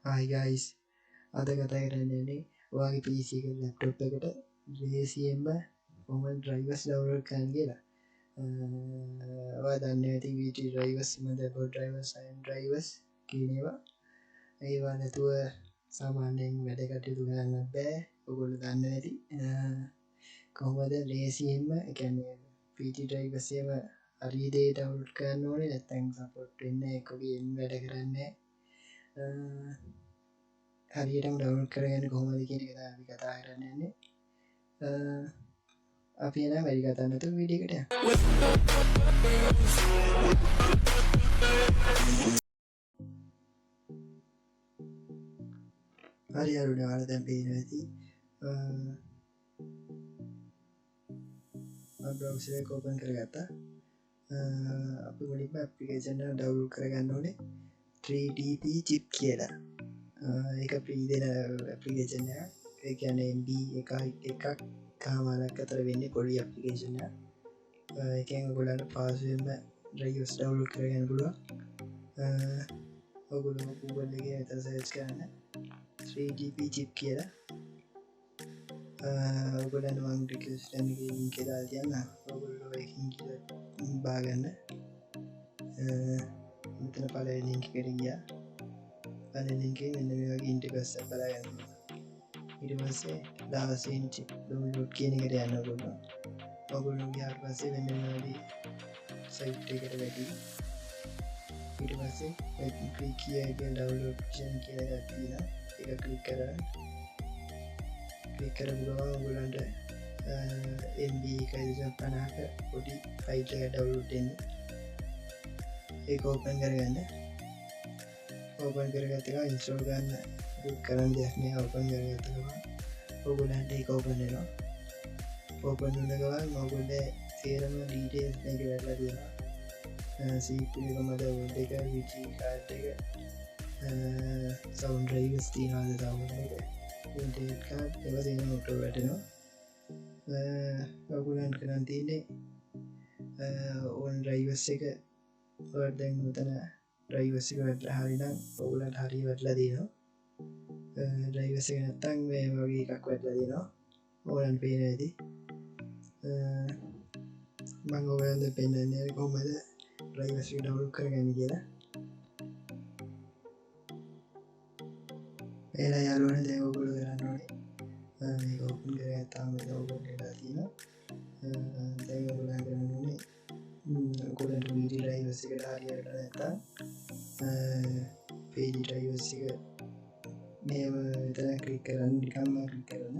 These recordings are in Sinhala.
Hi guys, අද කතා කරන්නේ ඔයාගේ PC එක ලැප්ටොප් එකට ලේසියෙන්ම කොහොමද drivers download කරන්න කියලා. ඔයා දන්නේ නැති VT drivers, motherboard drivers, and drivers කියන ඒවා නැතුව සාමාන්‍යයෙන් වැඩ කටයුතු කරන්න බෑ. ඔයගොල්ලෝ දන්නේ නැති. කොහොමද ලේසියෙන්ම ඒ කියන්නේ VT drivers ඒව හරි දේ download කරන්න ඕනේ නැත්නම් support වෙන්නේ ඒකගේ වැඩ කරන්නේ හරියටම ඩවුන්ලෝඩ් කරගන්න කොහොමද කියන එක අපි කතා කරන්න යන්නේ. අපි එන වැඩි කතා නැතුව වීඩියෝ එකට යමු. හරි අරුණ ඔයාලා දැන් පේනවා ඇති. මම බ්‍රවුසර් එක ඕපන් කරගත්තා. අපි මුලින්ම ඇප්ලිකේෂන් එක ඩවුන්ලෝඩ් කරගන්න ඕනේ 3DP chip කියලා. ඒක ප්‍රී දෙන ඇප්ලිකේෂන් එක. ඒ කියන්නේ MB එකක් කමාරක් අතර වෙන්නේ පොඩි ඇප්ලිකේෂන් එක. ඒකෙන් ඔයගොල්ලන්ට පාස්වෙන්ම drivers download කරගන්න පුළුවන්. ඔයගොල්ලෝ Google එකේ විතර සර්ච් කරන්න 3DP chip කියලා. ඔයගොල්ලන්ට මම ඩිස්ක්‍රිප්ෂන් එකේ link එක දාලා තියන්නම්. ඔයගොල්ලෝ ඒකෙන් කියලා බාගන්න. මෙතන පළවෙනි link එකට ගියා. පළවෙනි link එකේ මෙන්න මේ වගේ ඉන්ටර්ෆේස් එකක් බලාගන්න. ඊට පස්සේ last chip download කියන එකට යන්න ඕගොල්ලෝ. ඔයගොල්ලෝ ගියාට පස්සේ මෙන්න මේ වගේ සයිට් එකට වැටි. ඊට පස්සේ click here again download option කියලා එකක් තියෙනවා. ඒක ක්ලික් කරලා ක්ලික් කරපු ගමන් ඔයගොල්ලන්ට MB 150ක පොඩි ෆයිල් එකක් ඩවුන්ලෝඩ් වෙන්නේ. ඒක ඕපන් කරගන්න. ඕපන් කරගත්ත එක ඉන්ස්ටෝල් කරන්න කරන්න දෙයක් නෑ. ඕපන් කරගත්ත ගමන් ඔයගොල්ලන්ට ඒක ඕපන් වෙනවා. ඕපන් වුණ ගමන් ඔයගොල්ලෝ තේරම ඩීටේල්ස් මේක වැටලා තියෙනවා. CPU එක motherboard එක VG card එක sound drivers තියෙනවාද sound එක internet card ඒවා තියෙනවා ඔක්කොම වැටෙනවා. ඔයගොල්ලන්ට කරන් තියෙන්නේ on drivers එක ඔයාලා දැන් මෙතන drivers එක වැටලා හරිනම් ඔයගොල්ලන්ට හරිය වැටලා තියෙනවා. drivers එක නැත්තම් මේ වගේ එකක් වැටලා තියෙනවා. ඔයාලන්ට පේනවා ඇති. මම ඔයාලට පෙන්නන්නේ කොහොමද drivers එක download කරගන්නේ කියලා. එලා යාළුවනේ දැන් ඔයගොල්ලෝ කරන්න ඕනේ මේක ඕපන් කරගත්තාම මේක ඕපන් වෙලා තියෙනවා. දැන් ඔයගොල්ලෝ කරන්න ඕනේ ඔයගොල්ලන්ට VD drivers එකට හරියට නැත්තම් page drivers එක මේව මෙතන ක්ලික් කරන්න නිකම්ම ක්ලික් කරන්න.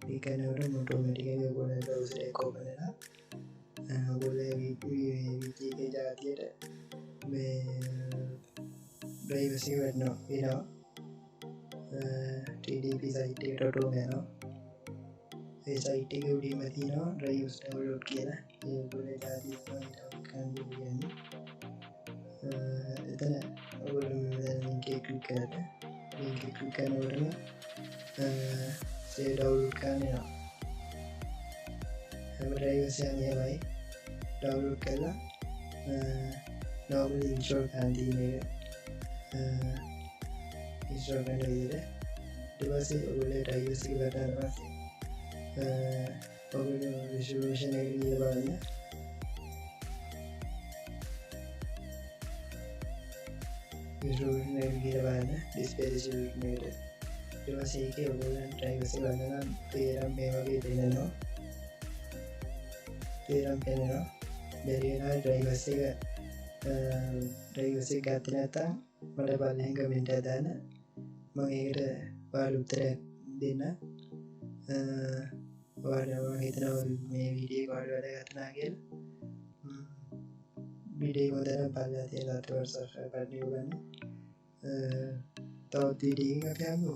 ඒක කරනකොට ඔටෝමැටිකලි ඔයගොල්ලෝ browser එක ඕපන් වෙනවා. ඔයගොල්ලෝ VD එකේ ජාතියට මේ drivers එක වෙනවා. TDP සයිට් එකට ඔටෝම යනවා. ඒ සයිට් එකේ උඩින්ම තියෙනවා drivers download කියලා. ඒ ඔයගොල්ලෝ ජාතිය download කරන්න කියන්නේ. එතන ඔයගොල්ලෝ link එක ක්ලික් කරලා link එක ක්ලික් කරනකොටම save download කරන්න යනවා. හැම drivers එකම මේවයි download කරලා normally install කරන්න තියෙන එක install කරන විදිහට ඊට පස්සේ ඔයගොල්ලෝ drivers එක ගත්තාට පස්සේ ඔයගොල්ලෝ resolution එක කියලා බලන්න. resolution එක කියලා බලන්න display resolution එකට. ඊට පස්සේ ඒකේ ඔයගොල්ලෝ drivers එක ගන්න තේරම් මේ වගේ දෙනවා. තේරම් පෙන්නනවා. බැරි වෙනවා drivers එක ගත්තේ නැත්නම් මට බලයෙන් කමෙන්ට් එකක් දාන්න. මම ඒකට ඔයාලට උත්තරයක් දෙන්න. ඔයාලා මම හිතනවා මේ වීඩියෝ එක ඔයාලට වැදගත් වුණා කියලා. වීඩියෝ එක හොඳට බලලා තියලා subscribe කරන්න. තවත් වීඩියෝ එකක් අපි යමු.